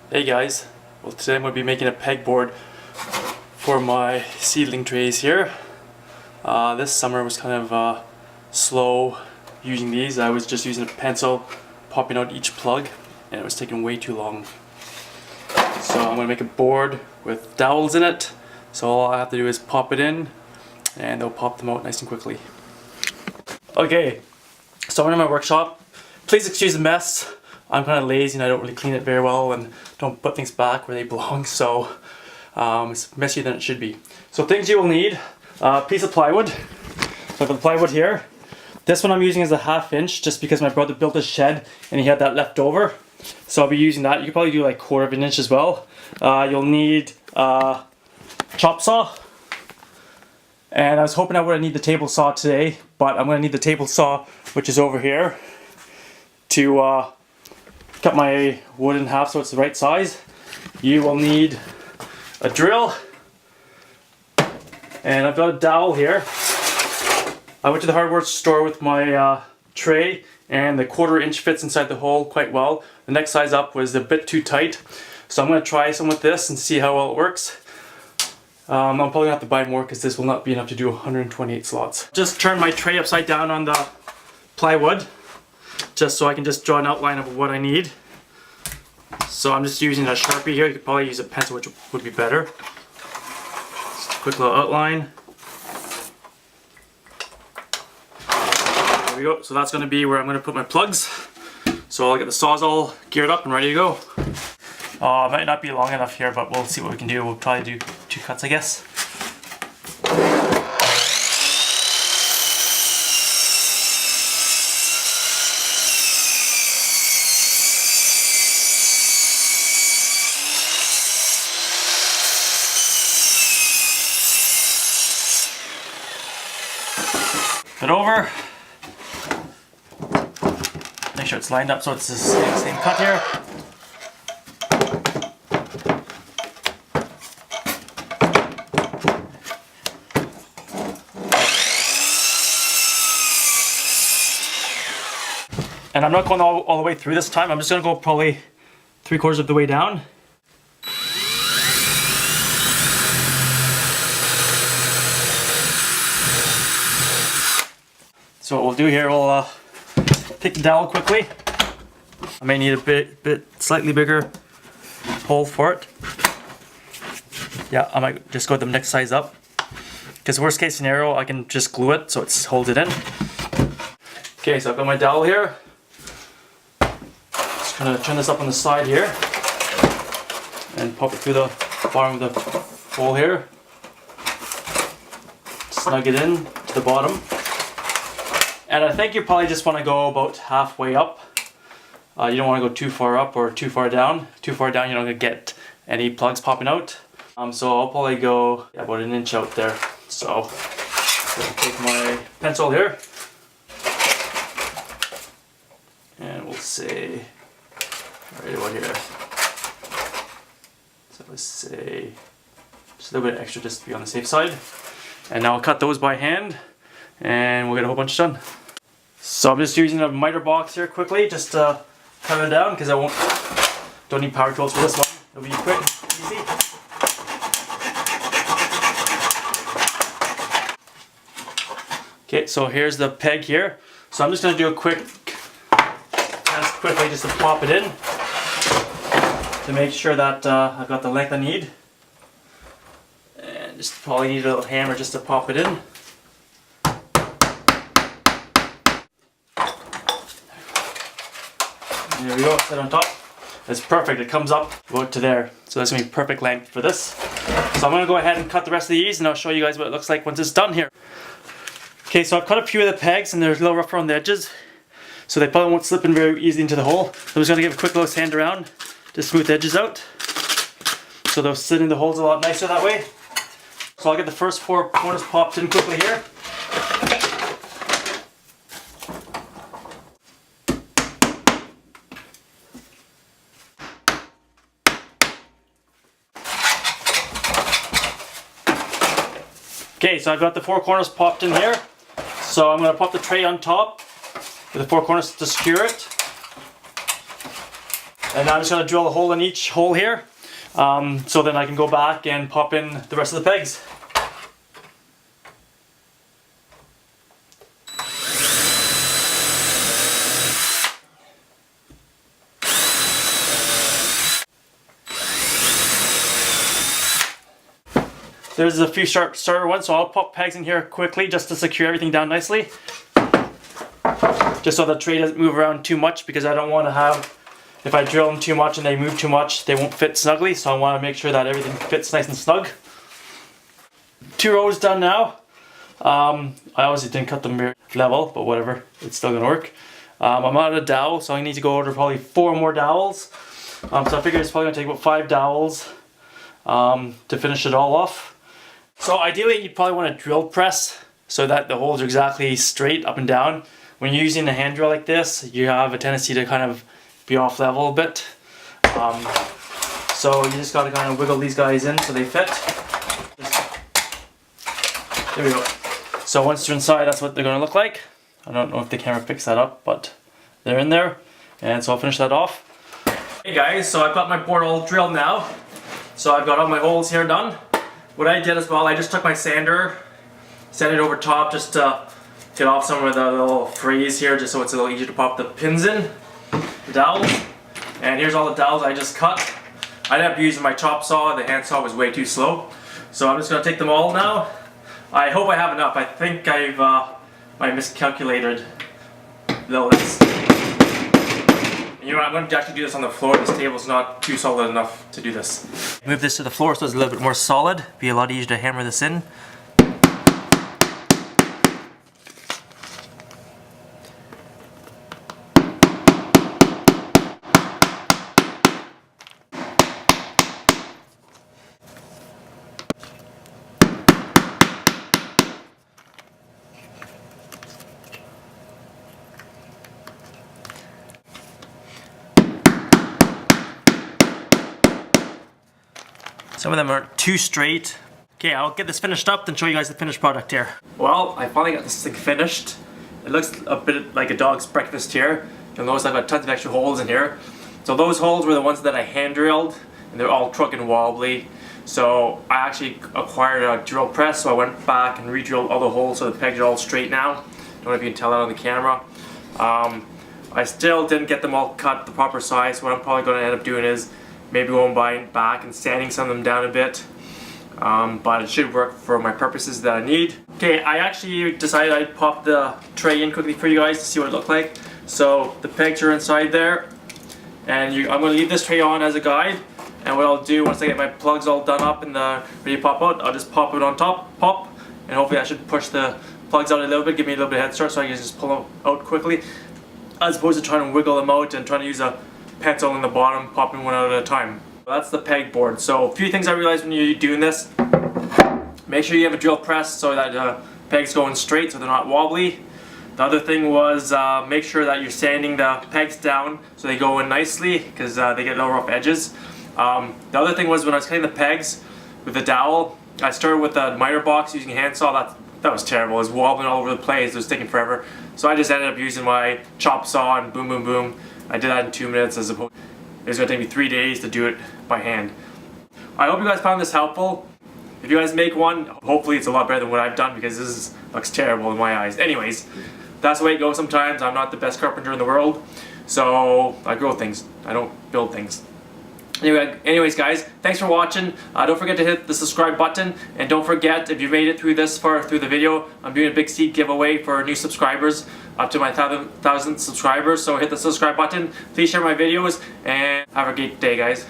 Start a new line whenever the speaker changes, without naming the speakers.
Hey guys, well today I'm going to be making a pegboard for my seedling trays here. This summer was kind of slow using these. I was just using a pencil, popping out each plug, and it was taking way too long. So I'm going to make a board with dowels in it, so all I have to do is pop it in and they'll pop them out nice and quickly. Okay, so I'm in my workshop. Please excuse the mess. I'm kind of lazy and I don't really clean it very well and don't put things back where they belong, so it's messier than it should be. So things you will need, a piece of plywood. So I've got the plywood here. This one I'm using is a 1/2 inch just because my brother built a shed and he had that left over. So I'll be using that. You could probably do like 1/4 inch as well. You'll need a chop saw. And I was hoping I wouldn't need the table saw today, but I'm going to need the table saw, which is over here, to cut my wood in half so it's the right size. You will need a drill, and I've got a dowel here. I went to the hardware store with my tray, and the 1/4 inch fits inside the hole quite well. The next size up was a bit too tight, so I'm going to try some with this and see how well it works. I'm probably going to have to buy more because this will not be enough to do 128 slots. Just turn my tray upside down on the plywood, just so I can just draw an outline of what I need. So I'm just using a Sharpie here. You could probably use a pencil, which would be better. Just a quick little outline. There we go. So that's going to be where I'm going to put my plugs. So I'll get the saws all geared up and ready to go. It might not be long enough here, but we'll see what we can do. We'll probably do 2 cuts, I guess. It over. Make sure it's lined up so it's the same cut here. And I'm not going all the way through this time. I'm just going to go probably 3/4 of the way down. So what we'll do here, we'll take the dowel quickly. I may need a slightly bigger hole for it. Yeah, I might just go the next size up. Because worst case scenario, I can just glue it so it holds it in. Okay, so I've got my dowel here. Just gonna turn this up on the side here and pop it through the bottom of the hole here. Snug it in to the bottom. And I think you probably just want to go about halfway up. You don't want to go too far up or too far down. Too far down, you're not going to get any plugs popping out. So I'll probably go about 1 inch out there. So I'll take my pencil here. And we'll say, right about here. So let's say just a little bit extra just to be on the safe side. And now I'll cut those by hand and we'll get a whole bunch done. So I'm just using a miter box here quickly just to cut it down because don't need power tools for this one. It'll be quick, easy. Okay, so here's the peg here. So I'm just going to do a quick test quickly just to pop it in to make sure that I've got the length I need. And just probably need a little hammer just to pop it in. There we go, set on top. It's perfect, it comes up about to there. So that's going to be perfect length for this. So I'm going to go ahead and cut the rest of these and I'll show you guys what it looks like once it's done here. Okay, so I've cut a few of the pegs and they're a little rough around the edges. So they probably won't slip in very easily into the hole. So I'm just going to give a quick little sand around to smooth the edges out. So they'll sit in the holes a lot nicer that way. So I'll get the first 4 corners popped in quickly here. Okay, so I've got the 4 corners popped in here. So I'm going to pop the tray on top with the 4 corners to secure it. And now I'm just going to drill a hole in each hole here, so then I can go back and pop in the rest of the pegs. There's a few starter ones, so I'll pop pegs in here quickly just to secure everything down nicely. Just so the tray doesn't move around too much, because I don't want to have, if I drill them too much and they move too much, they won't fit snugly, so I want to make sure that everything fits nice and snug. 2 rows done now. I obviously didn't cut them level, but whatever, it's still going to work. I'm out of dowel, so I need to go order probably 4 more dowels. So I figure it's probably going to take about 5 dowels to finish it all off. So ideally you probably want to drill press so that the holes are exactly straight up and down. When you're using a hand drill like this, you have a tendency to kind of be off level a bit. So you just got to kind of wiggle these guys in so they fit. There we go. So once they're inside, that's what they're going to look like. I don't know if the camera picks that up, but they're in there. And so I'll finish that off. Hey guys, so I've got my board all drilled now. So I've got all my holes here done. What I did as well, I just took my sander, sanded it over top just to get off some of the little frays here, just so it's a little easier to pop the pins in, the dowels. And here's all the dowels I just cut. I ended up using my chop saw, the hand saw was way too slow. So I'm just going to take them all now. I hope I have enough. I think I miscalculated this. You know what, I'm going to actually do this on the floor. This table's not too solid enough to do this. Move this to the floor so it's a little bit more solid. Be a lot easier to hammer this in. Some of them are too straight. Okay, I'll get this finished up and show you guys the finished product here. Well, I finally got this thing finished. It looks a bit like a dog's breakfast here. You'll notice I've got tons of extra holes in here. So those holes were the ones that I hand drilled, and they're all crooked and wobbly. So I actually acquired a drill press, so I went back and re-drilled all the holes so the pegs are all straight now. Don't know if you can tell that on the camera. I still didn't get them all cut the proper size, so what I'm probably going to end up doing is maybe going back and sanding some of them down a bit, but it should work for my purposes that I need. Okay, I actually decided I'd pop the tray in quickly for you guys to see what it looked like. So the pegs are inside there, and I'm going to leave this tray on as a guide, and what I'll do once I get my plugs all done up and ready to pop out, I'll just pop it on top, pop, and hopefully that should push the plugs out a little bit, give me a little bit of head start so I can just pull them out quickly, as opposed to trying to wiggle them out and trying to use a pencil in the bottom, popping one out at a time. That's the peg board. So a few things I realized when you're doing this: make sure you have a drill press so that pegs going straight so they're not wobbly. The other thing was make sure that you're sanding the pegs down so they go in nicely, because they get little rough edges. The other thing was when I was cutting the pegs with the dowel, I started with the miter box using a hand saw. That was terrible. It was wobbling all over the place. It was taking forever. So I just ended up using my chop saw and boom, boom, boom. I did that in 2 minutes as opposed. It was going to take me 3 days to do it by hand. I hope you guys found this helpful. If you guys make one, hopefully it's a lot better than what I've done, because this looks terrible in my eyes. Anyways, that's the way it goes sometimes. I'm not the best carpenter in the world, so I grow things. I don't build things. Anyways guys, thanks for watching. Don't forget to hit the subscribe button, and don't forget, if you made it through this far through the video, I'm doing a big seed giveaway for new subscribers up to my 1,000 subscribers. So hit the subscribe button, please share my videos, and have a great day guys.